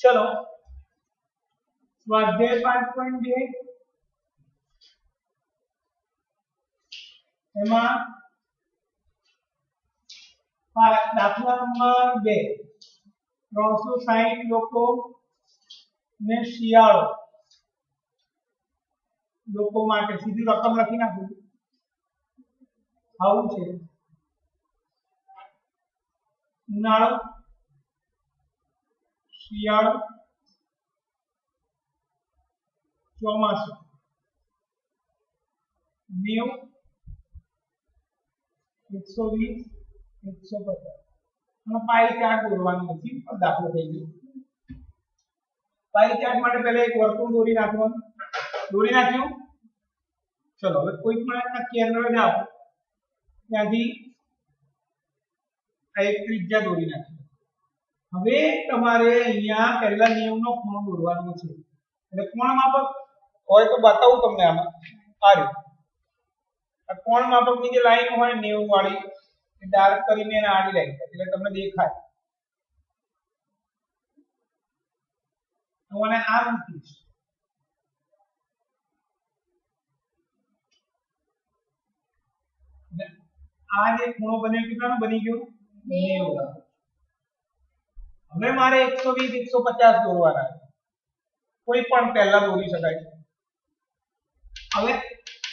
चलो स्वाध्याय 5.2 એમાં દાખલા નંબર 2 360 લોકો ને શિયાળો લોકો માટે સીધી રકમ લખી નાખું આવું છે ઉનાળો શિયાળો ચોમાસું 90 120 150 અને પાઈ ચાર્ટ દોરવાનું છે સિમ્પલ દાખલો થઈ ગયો પાઈ ચાર્ટ માટે પહેલા એક વર્તુળ દોરી નાખવાનું દોરી નાખ્યું ચલો હવે કોઈ પણ આ કેન્દ્ર જાઓ ત્યાંથી આ એક ત્રિજ્યા દોરી નાખી હવે તમારે અહીંયા પહેલા 90 નો ખૂણો દોરવાનો છે એટલે કોણ માપક હોય તો બતાવું તમને આમાં આ રીતે આ કોણ માપકની જે લાઈન હોય 90 વાળી એ ડાર્ક કરીને એને આડી લાઈન એટલે તમને દેખાય હું આને આ મૂકીશ આ જે ખૂણો બન્યો કેટલાનો બની ગયો 90 હવે મારે 120 150 દોરવાના છે કોઈ પણ પહેલા દોરી શકાય હવે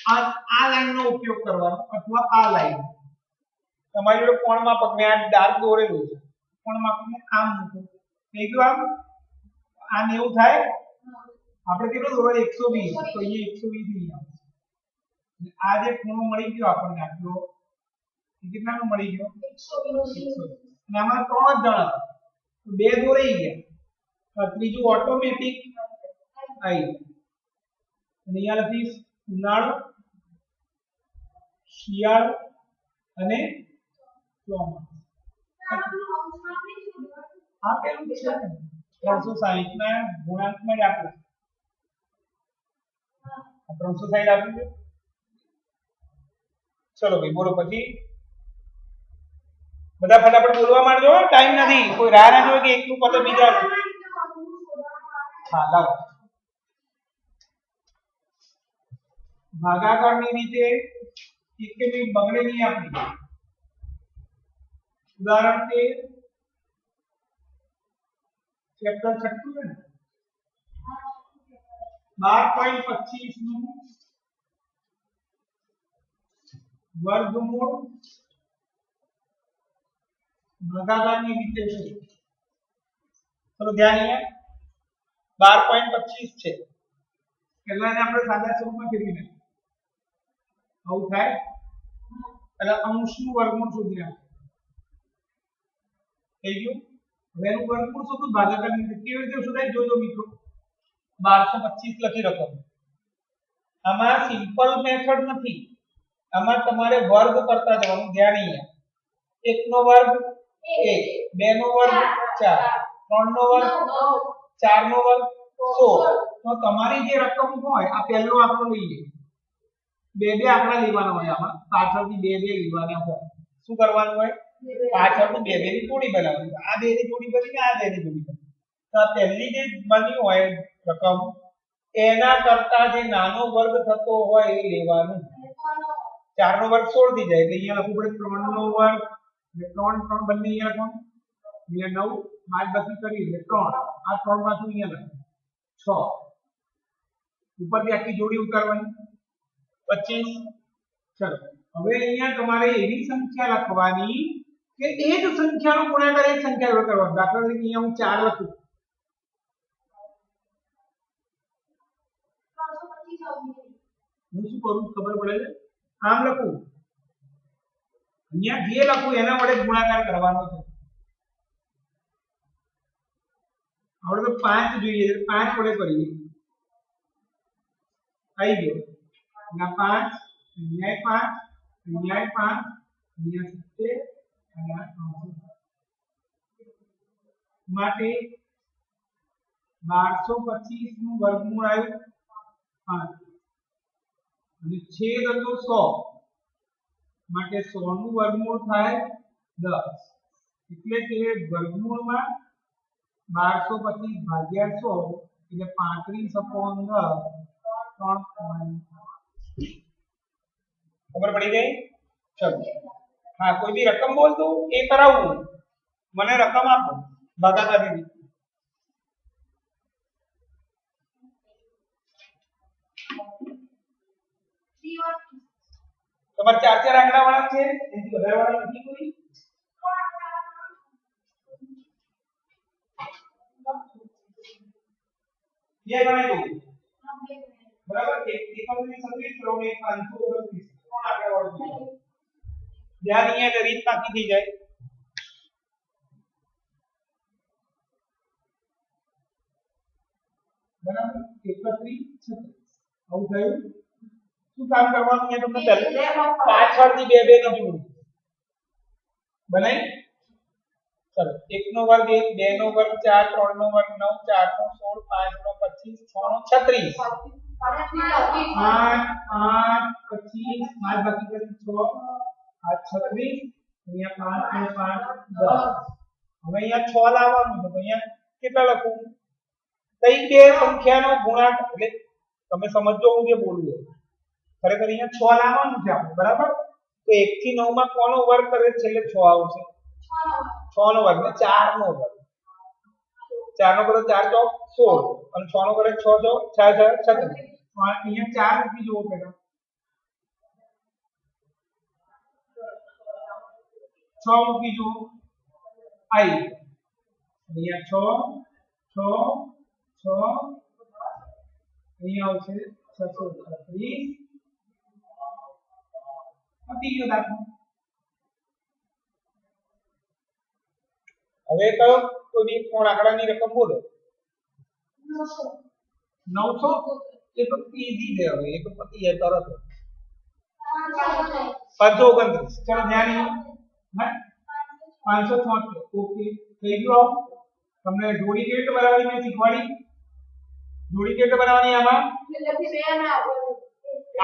આ લાઈનનો ઉપયોગ કરવાનો અથવા આ લાઈન તમારી જોડે કોણ માપક મેં આ ડાર્ક દોરેલું છે કોણ માપકને આમ મૂકો થઈ ગયું આ 90 થાય આપણે કેટલો દોરવા 120 તો અહીંયા 120 નહીં આવશે આ જે ખૂણો મળી ગયો આપણને આટલો કેટલાનો મળી ગયો 120 અને આમાં 3 જ જણા તો બે દોરાઈ ગયા ત્રીજું ઓટોમેટિક આવી અને અહીંયા લખીશ ઉનાળો શિયાળો અને ચોમાસું આ પેલું છે 360 ના ગુણાંકમાં જ આપ્યું 360 આપ્યું છે ચલો ભાઈ બોલો પછી બધા ફટાફટ બોલવા માંડજો ટાઈમ નથી કોઈ રાહ ના જોવે કે એકનું પદ બીજા હા લાવો ભાગાકારની રીતે એકેની બગડે નહીં આપણી ઉદાહરણ 13 ચેપ્ટર 6 છે ને 12.25 નું વર્ગમૂળ ભાગાકારની રીતે છે ચલો ધ્યાન અહીંયા 12.25 છે પહેલા ને આપણે સાદા સ્વરૂપમાં ફેરવી નાખીએ આવું થાય એટલે અંશનું વર્ગમૂળ શોધી નાખો થઈ ગયું હવે એનું વર્ગમૂળ શોધો ભાગાકારની રીતે કેવી રીતે શોધાય જોજો મિત્રો 1225 લખી રાખો આમાં સિમ્પલ મેથડ નથી આમાં તમારે વર્ગ કરતા જવાનું ધ્યાન અહીંયા 1 નો વર્ગ 1 2 નો વર્ગ 4 3 નો વર્ગ 4 નો વર્ગ 16 તો તમારી જે રકમ હોય આ પહેલો આંકડો લઈએ બે આંકડા લેવાના હોય આમાં પાછળથી બે લેવાના હોય શું કરવાનું હોય પાછળથી બે ની જોડી બનાવવાની આ બે ની જોડી બની આ બે ની જોડી બની તો આ પહેલી જે બની હોય રકમ એના કરતા જે નાનો વર્ગ થતો હોય એ લેવાનું 4 નો વર્ગ 16 થઈ જાય એટલે અહીંયા લખવું પડે 3 નો વર્ગ એટલે 3 3 બંને અહીંયા લખવાનું અહીંયા 9 બાદ બાકી કરી એટલે 3 આ 3 માંથી અહીંયા લખો 6 ઉપરથી આખી જોડી ઉતારવાની 25 ચલો હવે અહીંયા તમારે એવી સંખ્યા લખવાની કે એ જ સંખ્યાનો ગુણાકાર એ સંખ્યા જોડે કરવાનો દાખલા તરીકે અહીંયા હું 4 લખું હું શું કરું ખબર પડે છે આમ લખું અહીંયા જે લખું એના વડે ગુણાકાર કરવાનો છે આપણે તો 5 જોઈએ 5 વડે કરીએ આવી ગયો ના 5 અહીંયા 5 અહીંયા 5 અહીંયા 70 અને માટે 1225 નું વર્ગમૂળ આવ્યું 5 અને છેદ હતો 100 માટે 100 નું વર્ગમૂળ થાય 10 એટલે કે વર્ગમૂળમાં 1225 ભાગ્યા 100 એટલે 35/10 3. ખબર પડી ગઈ? ચલો હા, કોઈ બી રકમ બોલ દો એ કરાવું, મને રકમ આપો ભાગાકારની રીત. તમારે 4 આંકડા વાળા છે, એથી વધારે વાળા નથી કોઈ? બે ગણાય દો બરાબર. 1 3 529 કોણ આગળ વાળું ધ્યાન અહીંયા રીત બાકી થઈ જાય. બરાબર 31 આવું થયું. શું કામ કરવાનું છે તમને? પાછળથી બે ની જોડી બનાવી. ચલો 1 નો વર્ગ 1, 2 નો વર્ગ 4, 3 નો વર્ગ 9, 4 નો 16, 5 નો 25, 6 નો 36, 8 8 25 5 બાકી કરી 6 8 36, અહીંયા 5 ને 5 10. હવે અહીંયા 6 લાવવાનું છે તો અહીંયા કેટલા લખું? કઈ બે સંખ્યાનો ગુણાકાર, એટલે તમે સમજો હું જે બોલું છું. ખરેખર અહીંયા 6 લાવવાનું છે આપણે, બરાબર. તો 1 થી 9 માં કોનો વર્ગ કરે છેલ્લે 6 આવશે? 6 નો વર્ગ ને 4 નો વર્ગ. 4 નો કરો 4 ચોક 16 અને 6 નો કરે 6 ચોક 6 6 36. તો અહીંયા 4 મૂકી જુઓ પહેલા. 6 મૂકી જુઓ આઈ. અહીંયા 6 6 6 અહીંયા આવશે 636. પતી ગયો દાખલો. હવે તો કોઈ કોણ આંકડાની રકમ બોલો. 900 એ તો ઈઝી છે. હવે એ તો પતી જાય તરત. 529. ચલો ધ્યાન હે 576. ઓકે થઈ ગયું. તમને જોડી કેવી રીતે બનાવવાની મેં શીખવાડી. જોડી કેવી રીતે બનાવવાની? આમાં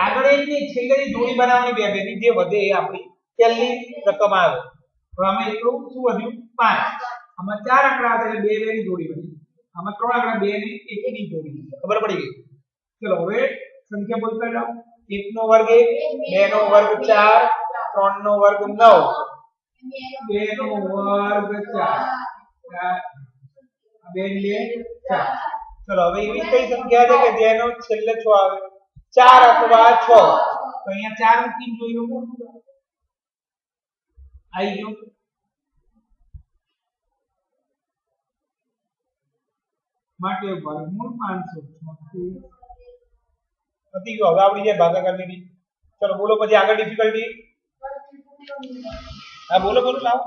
આગળ એક ની છેલ્લે જોડી બનાવવાની બે ની, જે વધે એ આપણી છેલ્લી રકમ આવે. તો આમાં એટલું શું વધ્યું? 5. આમાં 4 આંકડા હતા એટલે 2 ની જોડી બની. આમાં 3 આંકડા 2 ને 1 ની જોડી. ખબર પડી ગઈ? ચલો હવે સંખ્યા બોલતા જાઓ. 1 નો વર્ગ 1, 2 નો વર્ગ 4, 3 નો વર્ગ 9, 2 નો વર્ગ 4, 2 ને 4. ચલો હવે એવી કઈ સંખ્યા છે કે જેનો છેલ્લે 6 આવે? 4 અથવા 6. તો અહીંયા 4 મૂકીને જોઈ લો. આવી ગયો. માટે વર્ગમૂળ 536 પતી ગયો. હવે આવડી જાય ભાગાકારની રીત. ચલો બોલો પછી આગળ ડિફિકલ્ટી. હા બોલો બોલો લાવો.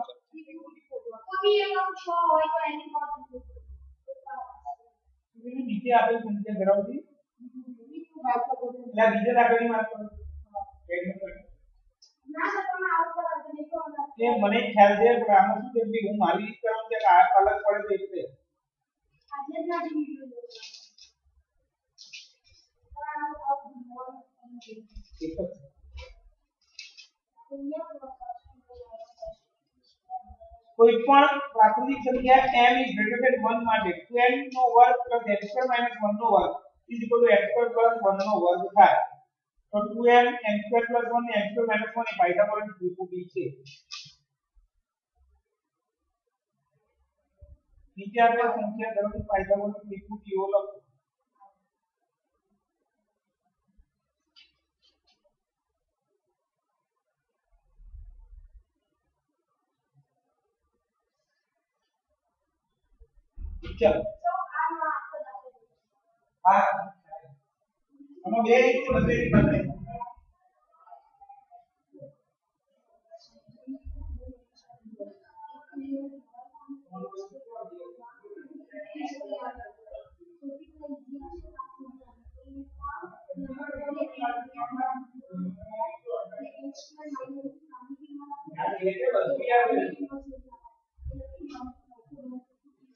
નીચે આપેલ સંખ્યા ધરાવતી એટલે બીજા દાખલાની વાત કરો. એ મને ખ્યાલ છે પણ આમાં શું છે કે હું મારી રીત કરું કે આ અલગ પડે છે એટલે કોઈ પણ પ્રાકૃતિક સંખ્યા m is greater than 1 માટે 2n નો વર્ગ + x2 - 1 નો વર્ગ x2 + 1 નો વર્ગ થાય. તો 2m m2 + 1 ને m2 - 1 એ પાયથાગોરસ ત્રિકોણ છે. નીચે આપેલ સંખ્યા ધરાવતી પાયથાગોરસ ત્રિકોણીઓ લખો. चलो हाँ हम બે રીતે બદલી કરते हैं.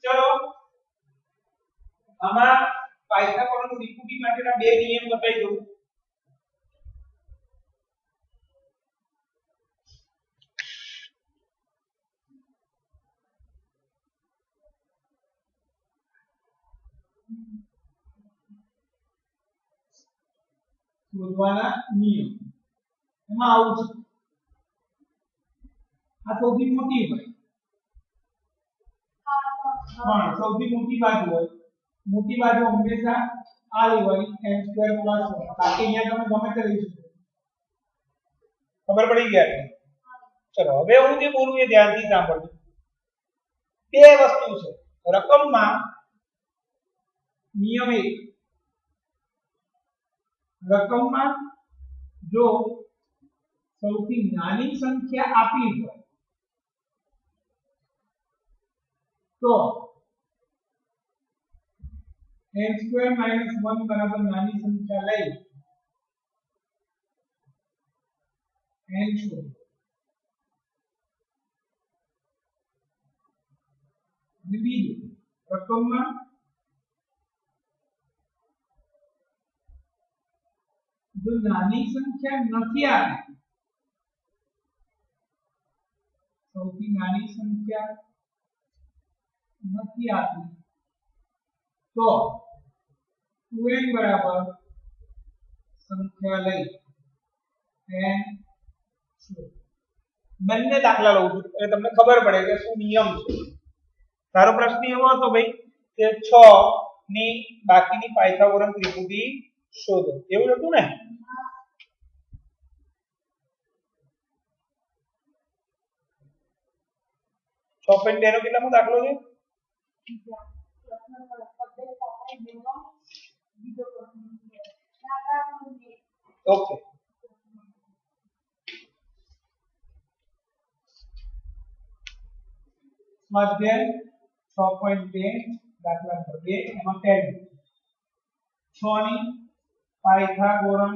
चलो આમાં પાયથાગોરસ ત્રિકોણ માટેના બે નિયમ બતાવી દઉં. શોધવાના નિયમ એમાં આવું છે આ સૌથી મોટી હોય પણ સૌથી મોટી બાજુ હોય મોટી બાજુ હંમેશા આ લેવાની n2 + 1 બાકી અહીંયા તમે ગમે તે લઈ શકો ખબર પડી ગયા ચલો હવે હું જે બોલું એ ધ્યાનથી સાંભળજો બે વસ્તુ છે રકમમાં નિયમ 1 રકમમાં જો સૌથી નાની સંખ્યા આપી હોય તો n2 - 1 બરાબર નાની સંખ્યા લઈ n શોધો બીજું રકમમાં જો નાની સંખ્યા નથી આપી સૌથી નાની સંખ્યા નથી આપી તો 2n બરાબર સંખ્યા લઈ n બંને દાખલા લઉં છું એટલે તમને ખબર પડે કે શું નિયમ છે તારો પ્રશ્ન એવો હતો ભાઈ કે 6 ની બાકીની પાયથાગોરસ ત્રિપુટી શોધો એવું હતું ને 6.2 નો કેટલામો દાખલો છે ઓકે સ્વાધ્યાય 6.2 દાખલા નંબર 2 એમાં પહેલું 6 ની પાયથાગોરસ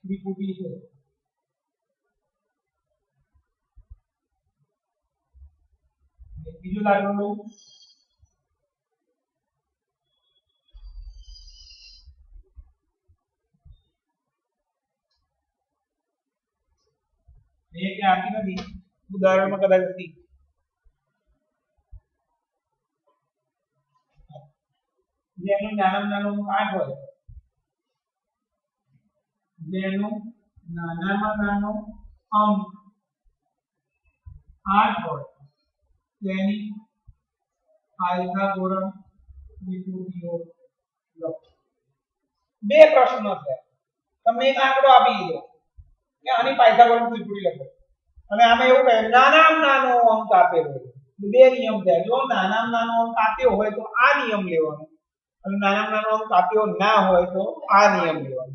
ત્રિપુટી છે બીજો દાખલો લઉં એ કે આપી નથી ઉદાહરણમાં કદાચ હતી જેનું નાનામાં નાનું 8 હોય જેનું નાનામાં નાનો અંક 8 હોય તેની પાયથાગોરસ ત્રિપુટીઓ લખો બે પ્રશ્નો છે તમને એક આંકડો આપી દીધો કે આની પાયથાગોરસ ત્રિપુટી લખો અને આમાં એવું કહે નાનામાં નાનો અંક આપેલો છે બે નિયમ છે જો નાનામાં નાનો અંક આપ્યો હોય તો આ નિયમ લેવાનો અને નાનામાં નાનો અંક આપ્યો ના હોય તો આ નિયમ લેવાનો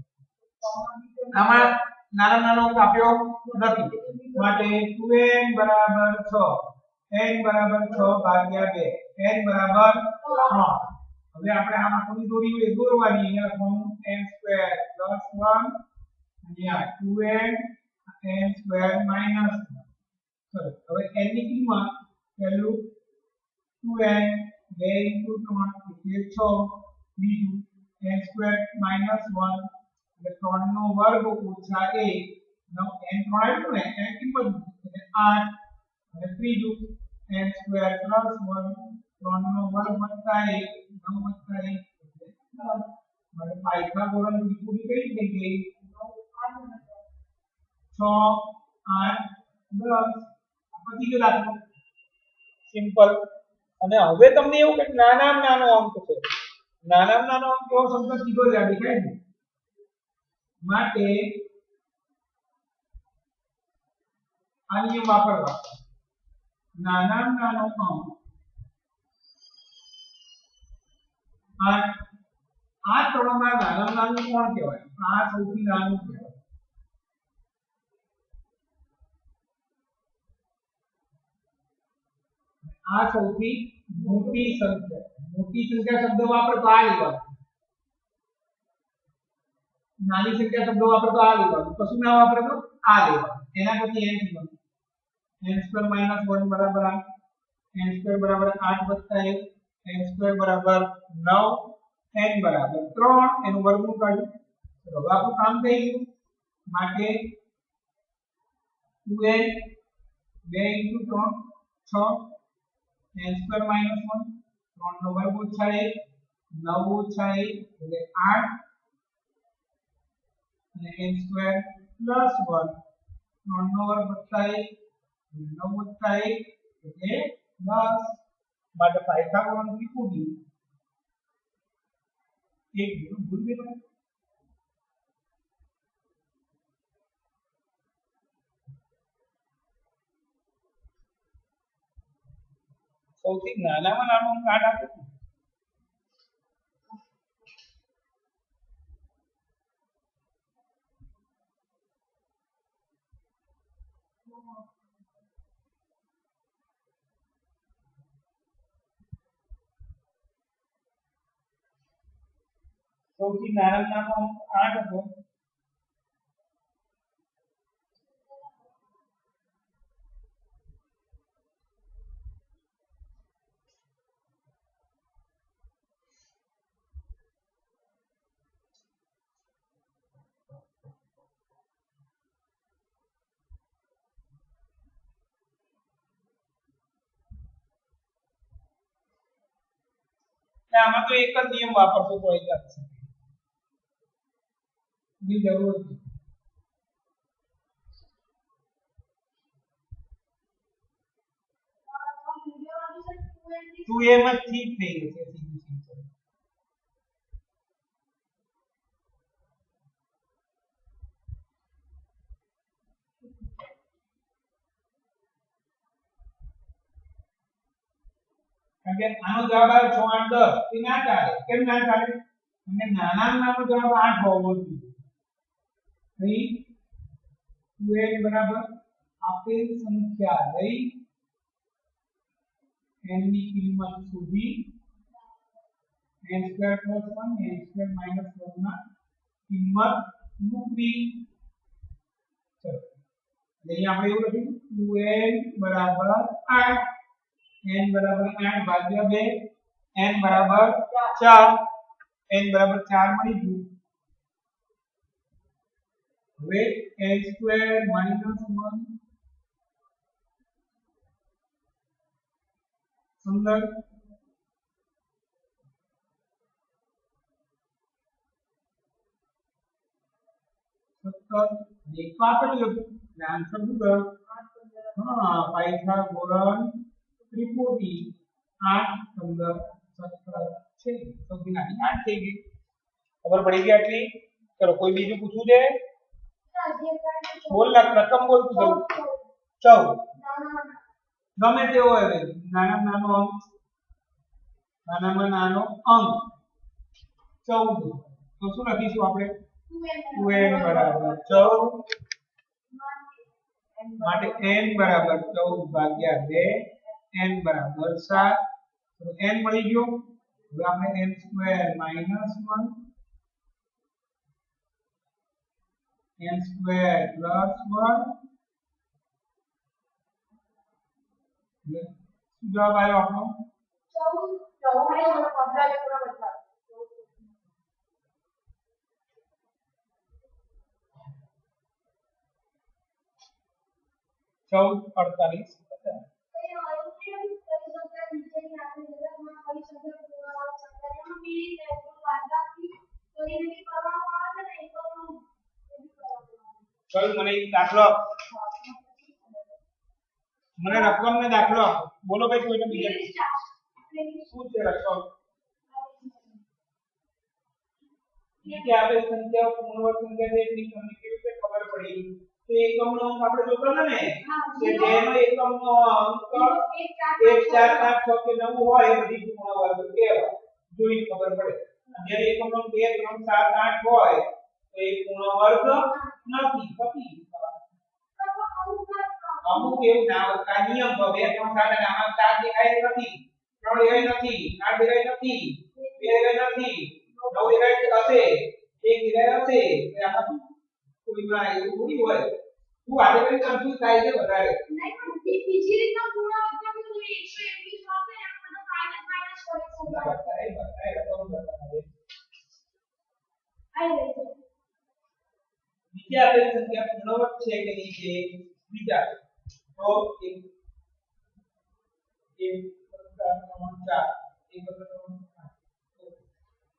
આમાં નાનામાં નાનો અંક આપ્યો નથી માટે 2n બરાબર 6 n બરાબર 6 ભાગ્યા 2 n બરાબર 3 હવે આપણે આમ આખી દોરી હોય દોરવાની અહીંયા લખવાનું n2 + 1 અહીંયા 2n n2 - 1 ચલો હવે n ની કિંમત પહેલું 2n 2 * 3 એટલે 6 બીજું n2 - 1 એટલે 3 નો વર્ગ ઓછા 1 નો n 3 આવ્યું ને એની કિંમત એટલે 8 અને ત્રીજું n2 + 1 3 નો વર્ગ વત્તા 1 9 વત્તા 1 એટલે 10 હવે પાયથાગોરસ ત્રિપુટી કઈ થઈ ગઈ 6 8 10 પછી જો દાખલો સિમ્પલ અને હવે તમને એવું કે નાનામાં નાનો અંક છે નાનામાં નાનો અંક કેવો શબ્દ સીધો જ દેખાય ને માટે આ નિયમ વાપરવા નાનામાં નાનો અંક 8 આ ત્રણમાં નાનામાં નાનું કોણ કહેવાય આ સૌથી નાનું કહેવાય આ સૌથી મોટી સંખ્યા શબ્દ વાપરો તો આ લેવાનું નાની સંખ્યા શબ્દ વાપરો તો આ લેવાનું કશું ના વાપરો તો આ લેવાનું એના પછી n લેવાનું n2 - 1 બરાબર 8 n2 બરાબર 8 વત્તા 1 n2 બરાબર 9 n બરાબર 3 એનું વર્ગમૂળ કાઢ્યું તો હવે આપણું કામ થઈ ગયું માટે 2n 2 * 3 6 n2 - 1 3 નો વર્ગ ઓછા 1 9 ઓછા 1 એટલે 8 અને n સ્ક્વેર પ્લસ 1 3 નો વર્ગ વત્તા 1 9 વત્તા 1 એટલે 10 માટે પાયથાગોરસ ત્રિકોણ એક ગુણ ભૂલ ગઈ સૌથી નાનામાં નાનો અંક 8 આપે છે સૌથી નાનામાં નાનો અંક 8 હતો આમાં તો એક જ નિયમ વાપરશો તો એ ચાલશે ની જરૂર નથી 2m જ ઠીક થઈ જશે સીધું સીધું કારણ કે આનો જવાબ આવે 6 8 10 એ ના ચાલે કેમ ના ચાલે અને નાનામાં નાનો જવાબ 8 હોવો જોઈએ અહીં 2n બરાબર આપેલ સંખ્યા લઈ n ની કિંમત શોધી n square plus 1 n square minus 1 માં કિંમત મૂકવી ચલો અહીં આપણે એવું લખ્યું 2n બરાબર 8 n બરાબર 8 ભાગ્યા 2 n બરાબર 4 n બરાબર 4 મળી ગયું હવે n સ્ક્વેર માઈનસ 1 સંદર્ભ 17 देखो આપેલું હતું એટલે આન્સર શું ગયો હા પાયથાગોરસ ત્રિકોણ 8 15 17 છે સૌથી નાની 8 થઈ ગઈ ખબર પડી ગઈ આટલી ચલો કોઈ બીજું પૂછવું છે બોલ રકમ બોલ તું 14 ગમે તે હોય નાનામાં નાનો અંક 14 તો શું લખીશું આપણે 2n બરાબર 14 માટે n બરાબર 14 ભાગ્યા 2 n બરાબર 7 તો n મળી ગયો હવે આપણે n square minus 1 n square plus 1 जवाब आयो आपनो 14 મને દાખલો મને રકમ ને દાખલો બોલો ભાઈ કોઈને બીજા શું છે રકમ નીચે આપેલ સંખ્યા પૂર્ણવર્ગ સંખ્યા છે એની તમને કેવી રીતે ખબર પડી તો એકમનો અંક આપણે જોતા હતા ને કે જેનો એકમનો અંક 1 4 5 6 કે 9 હોય એ બધી પૂર્ણવર્ગ કહેવાય જોઈ ખબર પડે જ્યારે એકમનો 2 3 7 8 હોય તો એ પૂર્ણવર્ગ નથી પછી અમુક એવું ના હોય નિયમ તો 2 3 7 અને આમાં 4 દેખાય નથી 3 દેખાય નથી 8 દેખાય નથી 2 દેખાય નથી 9 દેખાય હશે 1 દેખાય હશે એટલે આમાં કોઈમાં એવું થોડી હોય તું આજે કઈ કન્ફ્યુઝ થાય છે વધારે નહીં પણ બીજી રીતના પૂર્ણવર્ગ તો 121 આવશે એમ બધું માઈનસ માઈનસ કરે છે બતાય તો બતાય આઈ રહી છે નીચે આપેલ સંખ્યા પૂર્ણવર્ગ છે કે નીચે બીજા तो एक प्रकार क्रमांक 4 एक प्रकार क्रमांक 8 तो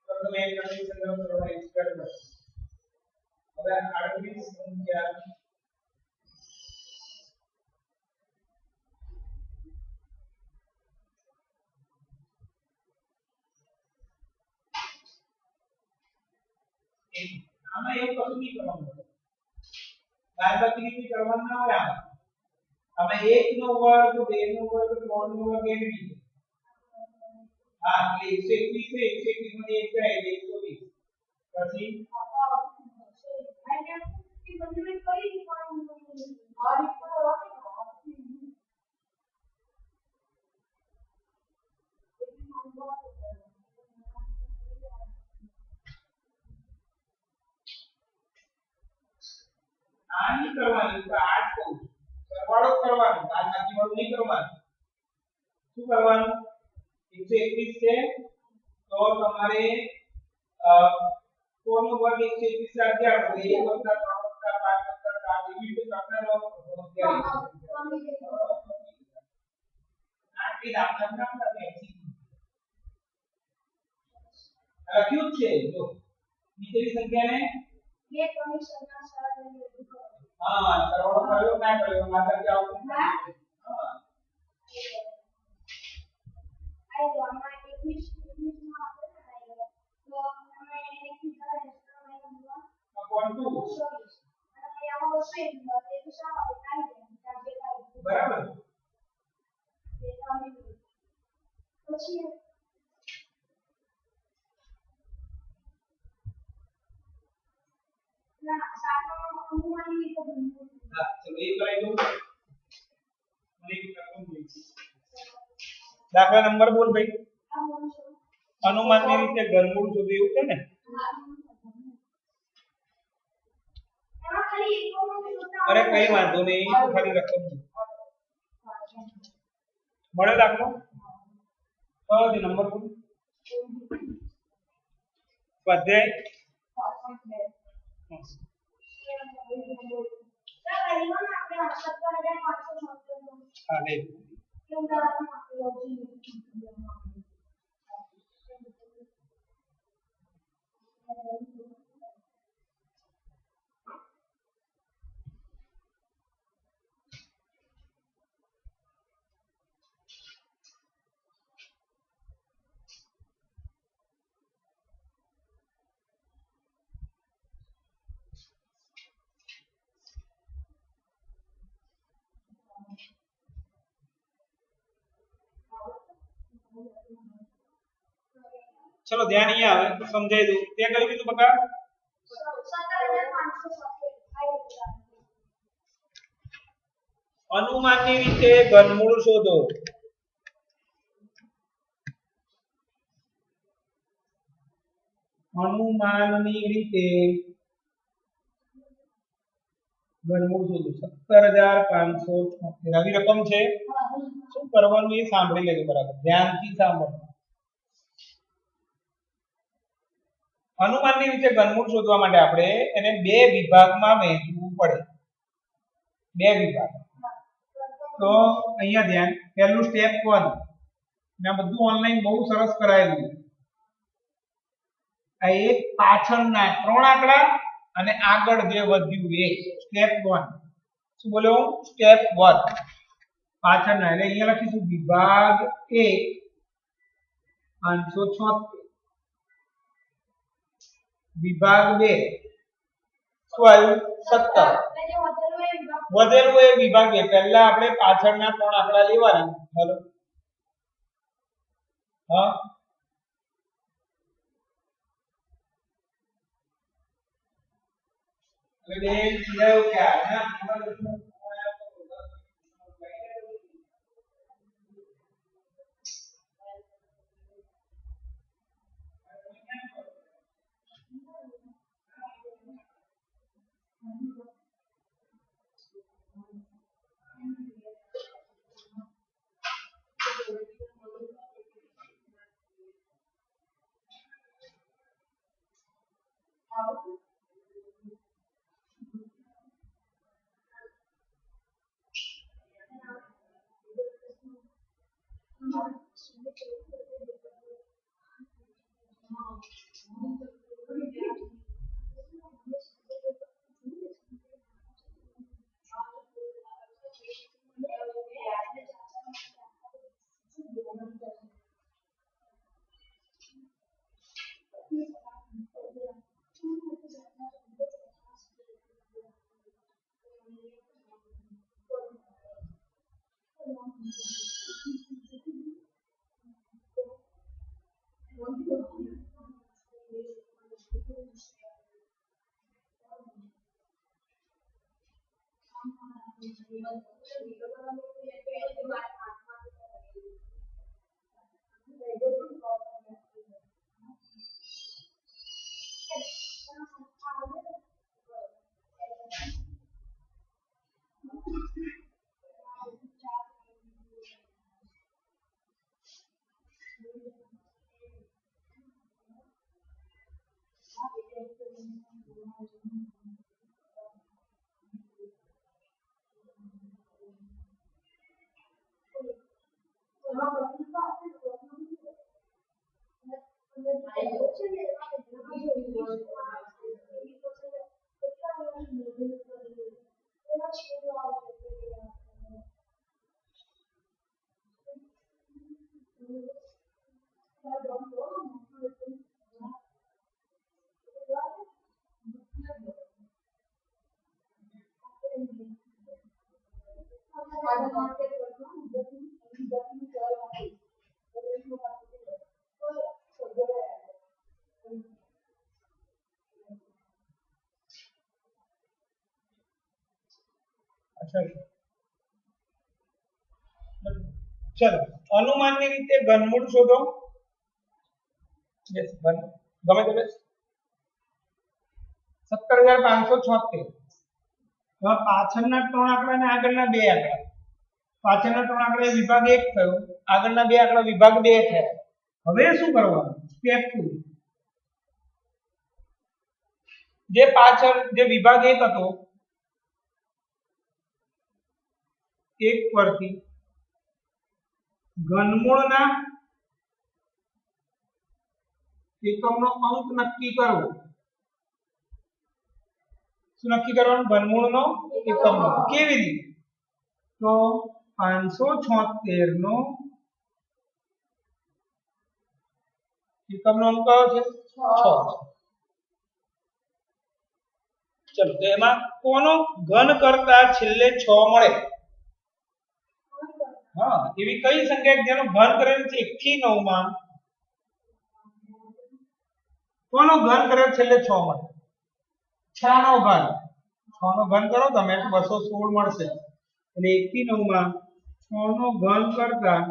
प्रथम एक कंडीशन का सरवाइव कर હવે 38 સંખ્યા આમાં એવું કશું નહીં કરવાનું બાદબાકી નહીં કરવાનું ના હોય આમાં 1 નો વર્ગ 2 નો વર્ગ 3 નો વર્ગ એવી રીતે હા એટલે 121 છે 121 માંથી 1 જાય એટલે 120 પછી આની કરવાની તો આ જ કહું સરવાળો કરવાનો બાદબાકી વાળું નહીં કરવાનું શું કરવાનું 121 છે તો તમારે કોનો વર્ગ 121 છે 11 તો 1 વત્તા 3 વત્તા 5 વત્તા 7 એવી રીતે કરતા રહો આ કે દાખલા આપણે લખ્યું છે જો નીચેની સંખ્યાને ये कमीशन ना सारा दिन હા સરવાળો કર્યો ના કર્યો માત્ર કે આવતું હા आई तो हमारे इंग्लिश में आते हैं तो हमें एक तरह एक्स्ट्रा में हुआ કોણ ટુ અને આવો છે તે દિશા આવે કાઈ દે બરાબર પછી ના સાતો અનુમાની તો હા ચલો એ કરાઈ દઉં મને એક રકમ જોઈતી દાખલા નંબર બોલ ભાઈ અનુમાનની રીતે ઘનમૂળ શોધો એવું છે ને અરે કઈ વાંધો નહીં તો ખાલી રકમ મળે દાખલો કયો છે નંબર બોલ સ્વાધ્યાય હા લે चलो ध्यान અહીંયા આવે સમજાઈ દઉં તે કયું કીધું બકા 17500 અનુમાનની રીતે ઘનમૂળ શોધો અનુમાનની રીતે ઘનમૂળ શોધો 17576 આવી રકમ છે શું કરવાનું એ સાંભળી લેજો બરાબર ધ્યાનથી સાંભળો અનુમાનની રીતે ઘનમૂળ શોધવા માટે આપણે એને બે વિભાગમાં વહેંચવું પડે બે વિભાગ તો અહીંયા ધ્યાન પહેલું સ્ટેપ 1 મેં બધું ઓનલાઈન બહુ સરસ કરાયેલું આ એક પાછળના ત્રણ આંકડા અને આગળ જે વધ્યું એ સ્ટેપ 1 શું બોલ્યો સ્ટેપ 1 પાછળના એટલે અહીંયા લખીશું વિભાગ 1 576 વિભાગ 2 શું આવ્યું 17 વધેલું એ વિભાગ 2 પહેલા આપણે પાછળના ત્રણ આંકડા લેવાના હાલો હા એટલે બે સમજાયું કે આ अच्छा चलो अनुमानની રીતે ઘનમૂળ શોધો yes ગમે તે 17576 હવે પાછળના ત્રણ આંકડા અને આગળના બે આંકડા પાછળના ત્રણ આંકડા વિભાગ 1 થયો આગળના બે આંકડા વિભાગ 2 થયા હવે શું કરવાનું સ્ટેપ 2 જે પાછળ જે વિભાગ 1 હતો 1 પરથી ઘનમૂળના એકમનો અંક નક્કી કરવો શું નક્કી કરવાનું ઘનમૂળનો એકમનો કેવી રીતે તો 576 નો એકમનો અંક કયો છે 6 ચલો તો એમાં કોનો ઘન કરતા છેલ્લે 6 મળે હા એવી કઈ સંખ્યા જેનો ઘન કરેલ છે 1 થી 9 માં કોનો ઘન કરેલ છેલ્લે 6 મળે 6 નો ઘન 6 નો ઘન કરો તમે 216 મળશે એટલે 1 થી 9 માં 6 નો ઘન કરતા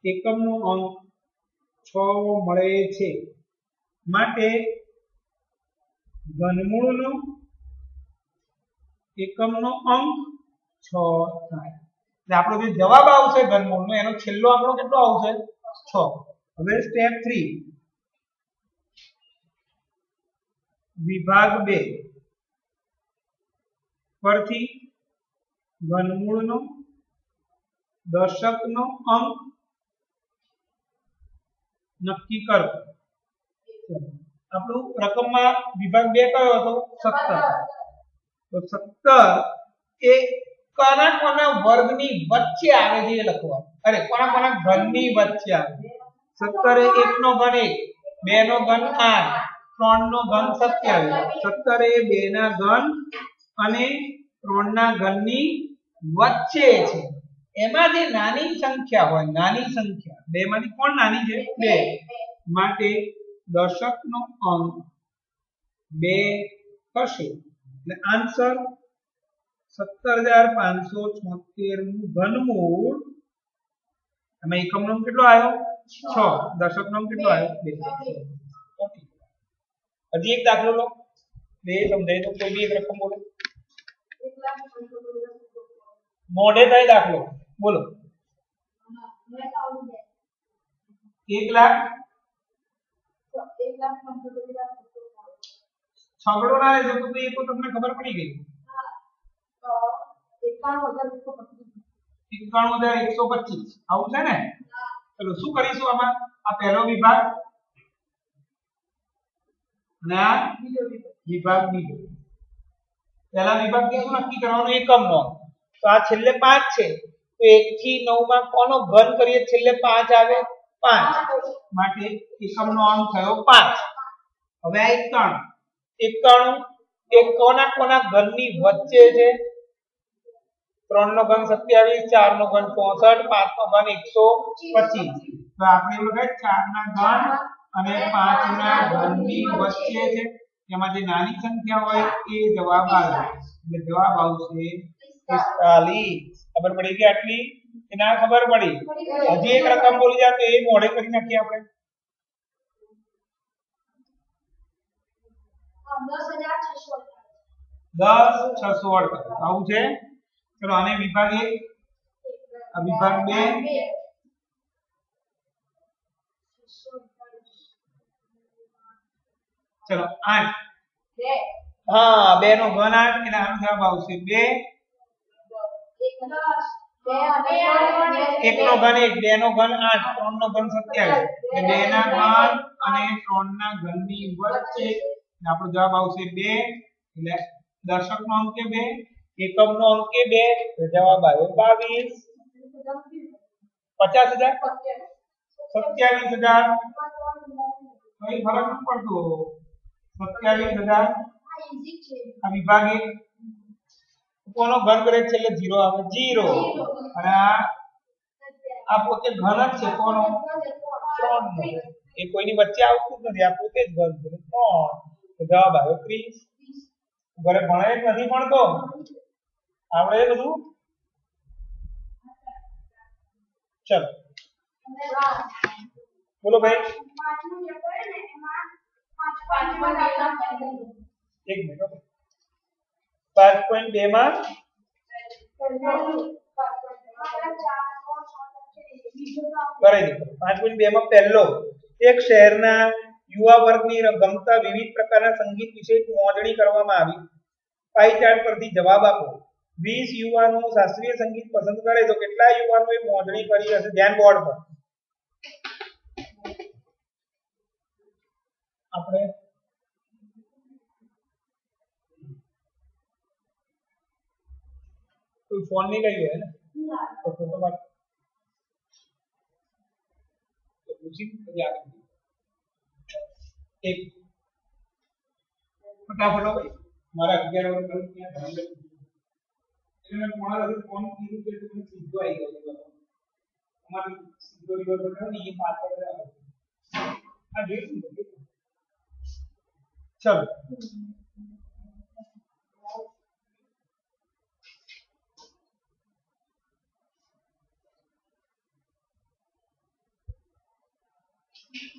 એકમનો અંક 6 મળે છે માટે ઘનમૂળનો એકમનો અંક 6 થાય એટલે આપણો જે જવાબ આવશે ઘનમૂળનો એનો છેલ્લો આંકડો કેટલો આવશે 6 હવે સ્ટેપ 3 વિભાગ 2 પરથી ઘનમૂળનો દશકનો અંક નક્કી કરો આપણું રકમમાં વિભાગ 2 કયો હતો 17 તો 17 એ કોના કોના વર્ગની વચ્ચે આવે છે એ લખવાનું અરે કોના કોના ઘનની વચ્ચે આવે 17 એ 1 નો ઘન 1 2 નો ઘન 8 3 નો ઘન 27 17 એ 2 ના ઘન અને 3 ના ઘનની વચ્ચે છે એમાં જે નાની સંખ્યા હોય નાની સંખ્યા બે માંથી કોણ નાની છે 2 માટે દશકનો અંક 2 થશે એટલે આન્સર 17576 નું ઘનમૂળ એમાં એકમનો અંક કેટલો આવ્યો 6 દશકનો અંક કેટલો આવ્યો 2 હજી એક દાખલો લો બે સમજાય તો કોઈ બી એક રકમ બોલો મોઢે થાય દાખલો બોલો 1 લાખ છગડો ના રહેજો તો એ તો તમને ખબર પડી ગઈ 91125 આવું છે ને ચલો શું કરીશું આમાં આ પહેલો વિભાગ અને આ વિભાગ બીજો પહેલા વિભાગ થી શું નક્કી કરવાનું એકમનો તો આ છેલ્લે 5 છે તો 1 થી 9 માં કોનો ઘન કરીએ છેલ્લે 5 આવે 5 માટે એકમનો અંક થયો 5. હવે આ 91 એ કોના ઘનની વચ્ચે છે? 3 નો ઘન 27, 4 નો ઘન 64, 5 નો ઘન 125. તો આપણે એવું લખાય 4 ના ઘન અને 5 ના ઘનની વચ્ચે છે. એમાં જે નાની સંખ્યા હોય એ જવાબ આવે. એટલે જવાબ આવશે 45. ખબર પડી કે આટલી કે ના ખબર પડી? હજી એક રકમ બોલી જાય તો એ મોડે કરી નાખીએ આપણે. 10,648 આવું છે. ચલો આને વિભાગ 1, આ વિભાગ 2, ચલો 8. હા 2 નો ઘન 8 એટલે આનો જવાબ આવશે 2. 1 નો ઘન 1, 2 નો ઘન 8, 3 નો ઘન 27. એટલે 2 ના ઘન અને 3 ના ઘનની વચ્ચે આપણો જવાબ આવશે 2. એટલે દશકનો અંક કે 2, એકમનો અંક કે 2, તો જવાબ આવ્યો 22. 50,000 27,000 કઈ ફરક ન પડતો. 27,000 આ વિભાગ 1 કોનો ઘન કરે છે એટલે 0 આવે 0. અને આ પોતે ઘન જ છે કોનો? 3 નો. એ કોઈની વચ્ચે આવતું જ નથી, આ પોતે જ ઘન છે 3. તો જવાબ આવ્યો 30. ઘરે ભણે કે નથી ભણતો? આવડે બધું? ચલો બોલો ભાઈ. એક મિનિટ. 5.2 માં કરાઈ દો. 5.2 માં પહેલો, એક શહેરના યુવા વર્ગની ગમતા વિવિધ પ્રકારના સંગીત વિશે નોંધણી કરવામાં આવી. પાઈ ચાર્ટ પરથી જવાબ આપો. 20 યુવાનો શાસ્ત્રીય સંગીત પસંદ કરે તો કેટલા યુવાનોએ નોંધણી કરી હશે? ધ્યાન બોર્ડ પર. આપણે कोई फोन नहीं लगी है ना? तो फोटो बात तो उसी याद एक फटाफट हो भाई हमारा 11 नंबर कल क्या ध्यान रखिए. इन्होंने हमारा अगर फोन की तो तुम्हें सीधो आएगा हमारे सीधो रिवर पर नहीं ये बात कर रहा है. हां देख चलो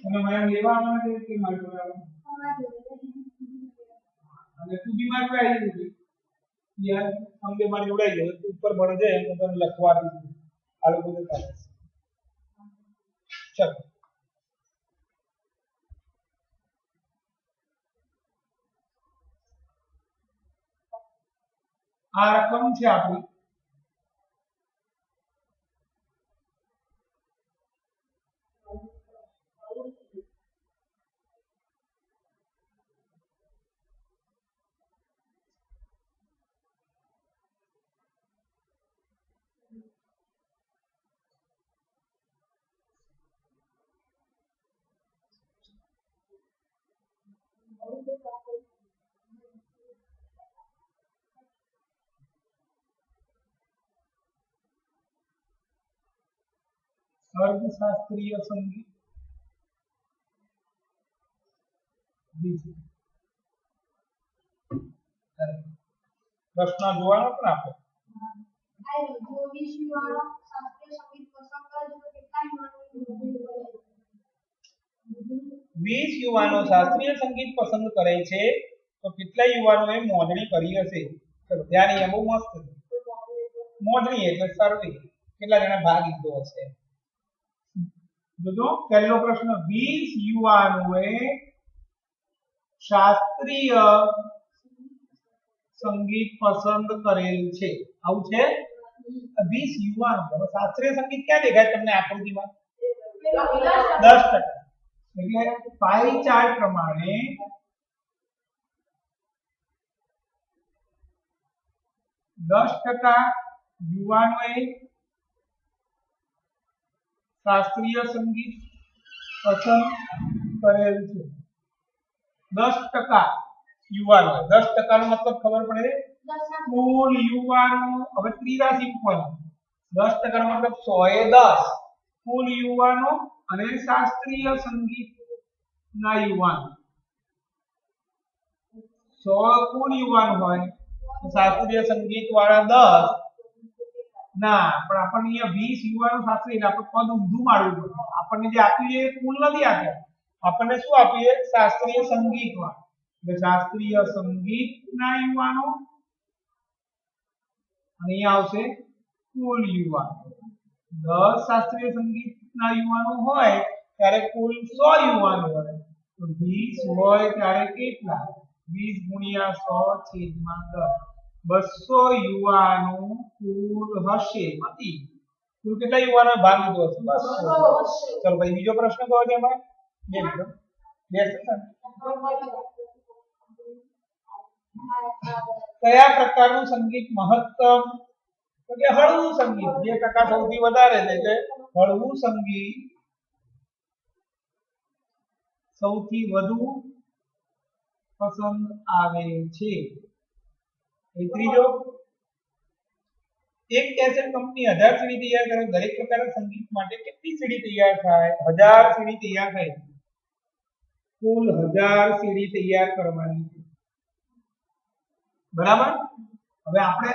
અને મેં લેવા આવવાના છે કે મારે આવવાના અને તું બીમાર પડી આવી હતી યાર અમને મારી ઉડાઈ ગયો તું ઉપર ભણે છે હું તને લખવા આપી દઉં આ લોકો તો ચાલે ચલ આ રકમ છે આપણી અર્ધશાસ્ત્રીય સંગીત પ્રશ્ન જોવાનો પણ આપણે 20 યુવાનો શાસ્ત્રીય સંગીત પસંદ કરે છે તો કેટલા યુવાનોએ નોંધણી કરી હશે? ચલો ધ્યાન અહીંયા બહુ મસ્ત છે. નોંધણી એટલે સર્વે, કેટલા જણા ભાગ લીધો હશે. જો પહેલો પ્રશ્ન 20 યુવાનોએ શાસ્ત્રીય સંગીત પસંદ કરેલ છે. આવું છે 20 યુવાનો. શાસ્ત્રીય સંગીત ક્યાં દેખાય તમને આકૃતિમાં? 10%. એટલે પાઈ ચાર્ટ પ્રમાણે 10% યુવાનોએ શાસ્ત્રીય સંગીત પસંદ કરેલ છે 10% યુવાનો 10% નો મતલબ ખબર પડે કુલ યુવાનો હવે ત્રિરાશી મૂકવાનો 10% નો મતલબ 100 એ 10 કુલ યુવાનો અને શાસ્ત્રીય સંગીત ના યુવાનો 100 કુલ યુવાન હોય તો શાસ્ત્રીય સંગીત વાળા 10 ના પણ આપણને અહીંયા 20 યુવાનો શાસ્ત્રીય એટલે આપણે પદ ઊંધું મારવું પડે આપણને જે આપ્યું છે એ કુલ નથી આપ્યા આપણને શું આપ્યું છે શાસ્ત્રીય સંગીત વાળા એટલે શાસ્ત્રીય સંગીત ના યુવાનો અને અહીંયા આવશે કુલ યુવાનો 10 શાસ્ત્રીય સંગીત ના યુવાનો હોય ત્યારે કુલ 100 યુવાનો હોય તો 20 હોય ત્યારે કેટલા 20 ગુણ્યા 100 છેદમાં 10 200 યુવાનો કુલ હશે મતી કુલ કેટલા યુવાનો ભાગ લીધો હશે 200 ચલો ભાઈ બીજો પ્રશ્ન કહો છે એમાં બે મિત્રો બે સેકન્ડ કયા પ્રકારનું સંગીત મહત્તમ તો કે હળવું સંગીત જે ટકા સૌથી વધારે છે એટલે હળવું સંગીત સૌથી વધુ પસંદ આવે છે એ ત્રીજો એક કેસેટ કંપની 1000 સીડી તૈયાર કરે દરેક પ્રકારના સંગીત માટે કેટલી સીડી તૈયાર થાય 1000 સીડી તૈયાર થાય કુલ 1000 સીડી તૈયાર કરવાની છે બરાબર હવે આપણે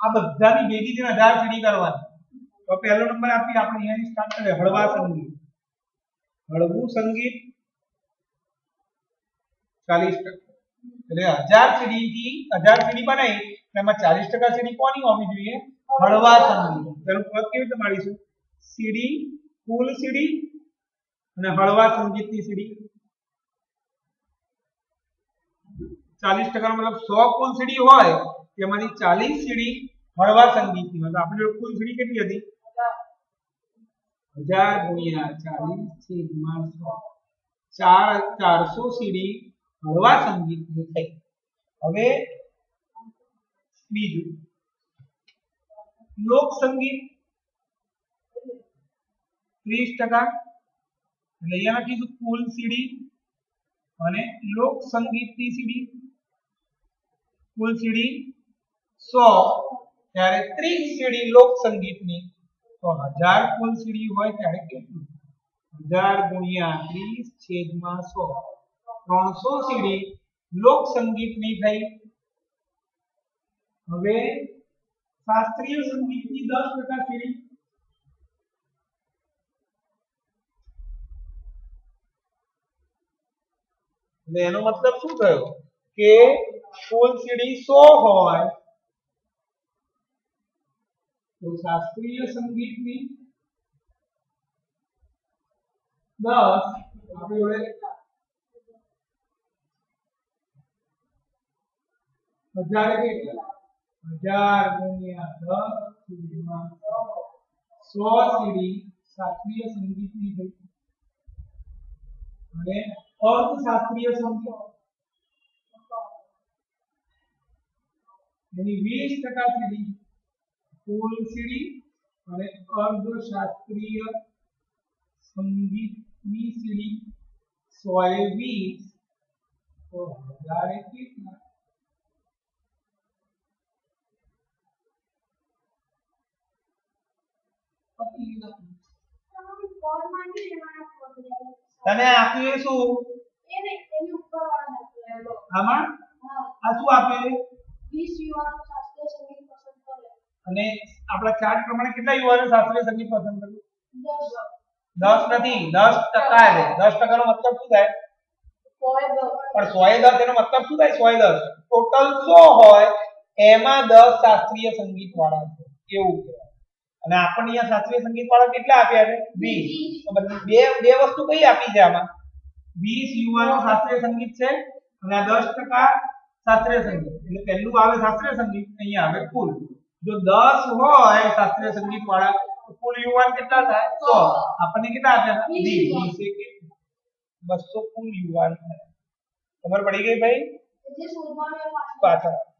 આ બધાની ભેગી થઈને 1000 સીડી કરવાની તો પહેલો નંબર આપી આપણે અહીંયાથી સ્ટાર્ટ કરીએ હળવા સંગીત હળવું સંગીત 40% એટલે 1000 સીડી થી 1000 સીડી બનાવી એમાં 40% સીડી કોની હોવી જોઈએ હળવા સંગીત તેનું પદ કેવી રીતે મારીશું સીડી કુલ સીડી અને હળવા સંગીતની સીડી 40% નો મતલબ 100 કુલ સીડી હોય તેમાંથી 40 સીડી હળવા સંગીતની હોય તો આપણી કુલ સીડી કેટલી હતી 1000 ગુણ્યા 40 છેદમાં 100 400 સીડી હળવા સંગીતની થઈ હવે બીજું લોક સંગીત 30% એટલે અહીંયા લખીશું કુલ સીડી અને લોક સંગીતની સીડી કુલ સીડી 100 ત્યારે 30 સીડી લોક સંગીતની તો 1000 કુલ સીડી હોય ત્યારે કેટલું 1000 ગુણ્યા 30 છેદમાં 100 300 સીડી લોક સંગીતની થઈ હવે શાસ્ત્રીય સંગીતની 10% સીડી એટલે એનો મતલબ શું થયો કે કુલ સીડી 100 હોય તો શાસ્ત્રીય સંગીતની 10 આપણે જોડે 1000 કેટલા 1000 ગુણ્યા 10 છેદમાં 100 સીડી શાસ્ત્રીય સંગીતની થઈ અને અર્ધ શાસ્ત્રીય સંગીત એની 20% સીડી કુલ સીડી અને અર્ધ શાસ્ત્રીય સંગીતની સીડી 120 તો 1000 કેટલા તને આપ્યું શું એની ઉપર વાળા આમાં આ શું આપ્યું 20 યુવાનો શાસ્ત્રીય સંગીત પસંદ કરે અને આપણા ચાર્ટ પ્રમાણે કેટલા યુવાનો શાસ્ત્રીય સંગીત પસંદ કર્યું 10 નથી 10% છે 10% નો મતલબ શું થાય 100 પણ 100 એ 10 એનો મતલબ શું થાય 100 એ 10 ટોટલ 100 હોય એમાં 10 શાસ્ત્રીય સંગીત વાળા છે એવું કહેવાય અને આપણને અહીંયા શાસ્ત્રીય સંગીત વાળા કેટલા આપ્યા છે 20 તો બે વસ્તુ કઈ આપી છે આમાં 20 યુવાનો શાસ્ત્રીય સંગીત છે અને આ 10% શાસ્ત્રીય સંગીત એટલે પહેલું આવે શાસ્ત્રીય સંગીત અહીંયા આવે કુલ જો 10 હોય શાસ્ત્રીય સંગીત વાળા તો કુલ યુવાન કેટલા થાય 100 આપણને કેટલા આપ્યા 20 કે 200 કુલ યુવાન થાય ખબર પડી ગઈ ભાઈ જે શોધવાનું પાછળ